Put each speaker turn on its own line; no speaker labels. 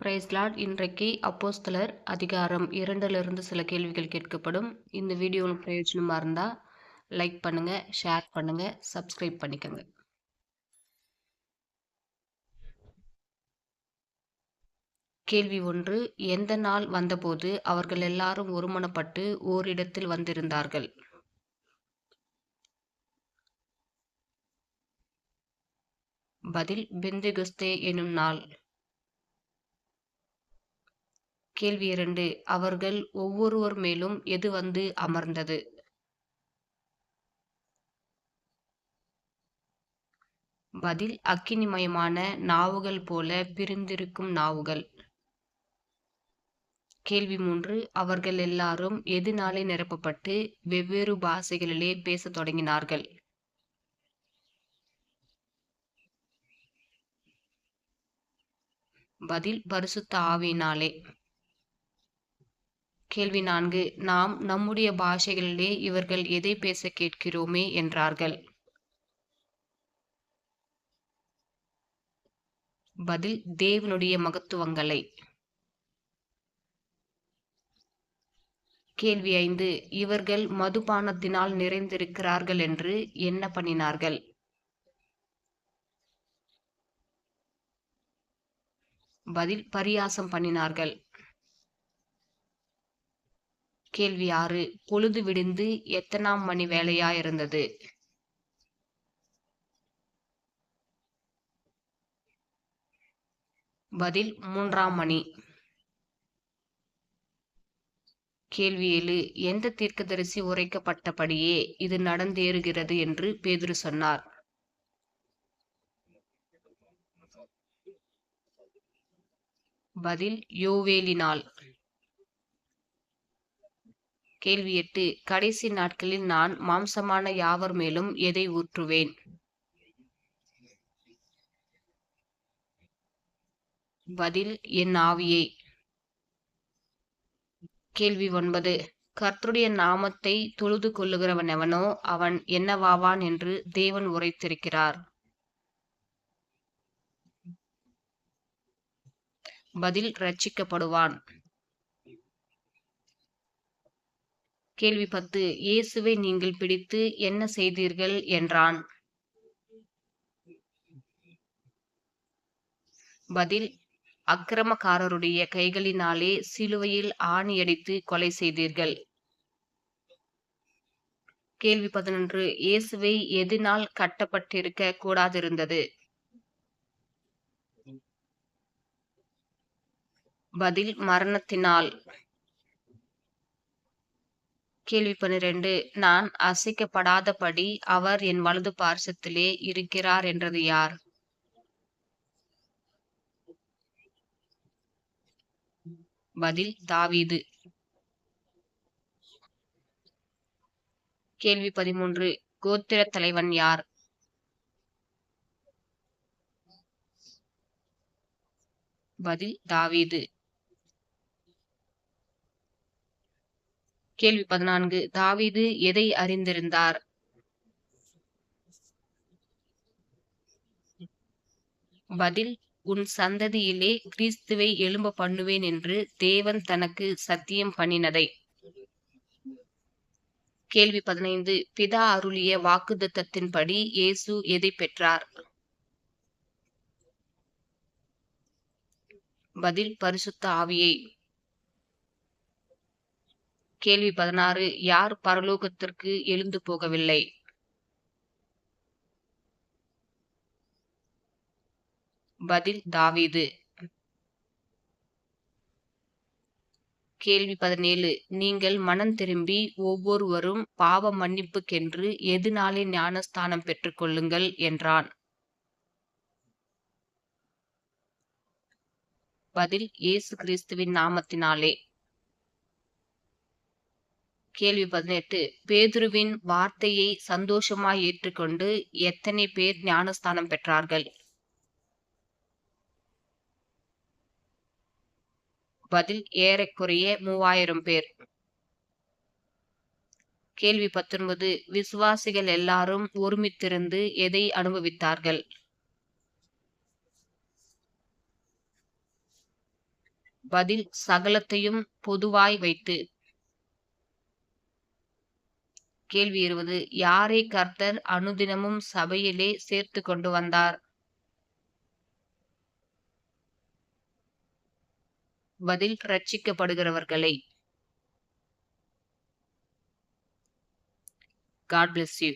Price Lord. இன்றைக்கு அப்போஸ்தலர் அதிகாரம் 2 சில கேள்விகள் கேட்கப்படும். இந்த வீடியோ உங்களுக்கு பிரயோஜனமா இருந்தா லைக் பண்ணுங்க, ஷேர் பண்ணுங்க, சப்ஸ்கிரைப் பண்ணிக்கோங்க. கேள்வி 1. எந்த நாள் வந்தபோது அவர்கள் எல்லாரும் ஒருமனப்பட்டு ஓரிடத்தில் வந்திருந்தார்கள்? பதில் பெந்தெகொஸ்தே எனும் நாள். கேள்வி 2. அவர்கள் ஒவ்வொருவர் மேலும் எது வந்து அமர்ந்தது? பதில் அக்கினிமயமான நாவுகள் போல பிரிந்திருக்கும் நாவுகள். கேள்வி 3. அவர்கள் எல்லாரும் எதினாலே நிரப்பப்பட்டு வெவ்வேறு பாஷைகளிலே பேசத் தொடங்கினார்கள்? பதில் பரிசுத்த ஆவியினாலே. கேள்வி 4. நாம் நம்முடைய பாஷைகளிலே இவர்கள் எதை பேச கேட்கிறோமே என்றார்கள்? பதில் தேவனுடைய மகத்துவங்களை. கேள்வி 5. இவர்கள் மதுபானத்தினால் நிறைந்திருக்கிறார்கள் என்று என்ன பண்ணினார்கள்? பதில் பரியாசம் பண்ணினார்கள். கேள்வி 6. பொழுது விடிந்து எத்தனாம் மணி வேளையாயிருந்தது? பதில் 3ஆம் மணி. கேள்வி 7. எந்த தீர்க்கதரிசி உரைக்கப்பட்டபடியே இது நடந்தேறுகிறது என்று பேதுரு சொன்னார்? பதில் யோவேலினால். கேள்வி 8. கடைசி நாட்களில் நான் மாம்சமான யாவர் மேலும் எதை ஊற்றுவேன்? பதில் என் ஆவியை. கேள்வி 9. கர்த்தருடைய நாமத்தை தொழுது கொள்ளுகிறவன் எவனோ அவன் என்னவாவான் என்று தேவன் உரைத்திருக்கிறார்? பதில் ரட்சிக்கப்படுவான். கேள்வி 10. இயேசுவை நீங்கள் பிடித்து என்ன செய்தீர்கள் என்றான்? பதில் அக்கிரமக்காரருடைய கைகளினாலே சிலுவையில் ஆணியடித்து கொலை செய்தீர்கள். கேள்வி 11. இயேசுவை எதினால் கட்டப்பட்டிருக்க கூடாதிருந்தது? பதில் மரணத்தினால். கேள்வி 12. நான் அசைக்கப்படாதபடி அவர் என் வலது பார்சத்திலே இருக்கிறார் என்றது யார்? பதில் தாவீது. கேள்வி 13. கோத்திர தலைவன் யார்? பதில் தாவீது. கேள்வி 14. தாவீது எதை அறிந்திருந்தார்? பதில் உன் சந்ததியிலே கிறிஸ்துவை எழும்ப பண்ணுவேன் என்று தேவன் தனக்கு சத்தியம் பண்ணினதை. கேள்வி 15. பிதா அருளிய வாக்குத்தத்தத்தின்படி இயேசு எதை பெற்றார்? பதில் பரிசுத்த ஆவியை. கேள்வி 16. யார் பரலோகத்திற்கு எழுந்து போகவில்லை? பதில் தாவீது. கேள்வி 17. நீங்கள் மனம் திரும்பி ஒவ்வொருவரும் பாவ மன்னிப்புக்கென்று எதினாலே ஞானஸ்தானம் பெற்றுக் கொள்ளுங்கள் என்றான்? பதில் இயேசு கிறிஸ்துவின் நாமத்தினாலே. கேள்வி 18. பேதுருவின் வார்த்தையை சந்தோஷமாய் ஏற்றுக்கொண்டு எத்தனை பேர் ஞானஸ்தானம் பெற்றார்கள்? பதில் ஏறக்குறைய 3000 பேர். கேள்வி 19. விசுவாசிகள் எல்லாரும் ஒருமித்திருந்து எதை அனுபவித்தார்கள்? பதில் சகலத்தையும் பொதுவாய் வைத்து. கேள்வி 20. யாரை கர்த்தர் அனுதினமும் சபையிலே சேர்த்துக் கொண்டு வந்தார்? பதில் ரட்சிக்கப்படுகிறவர்களை. God bless you.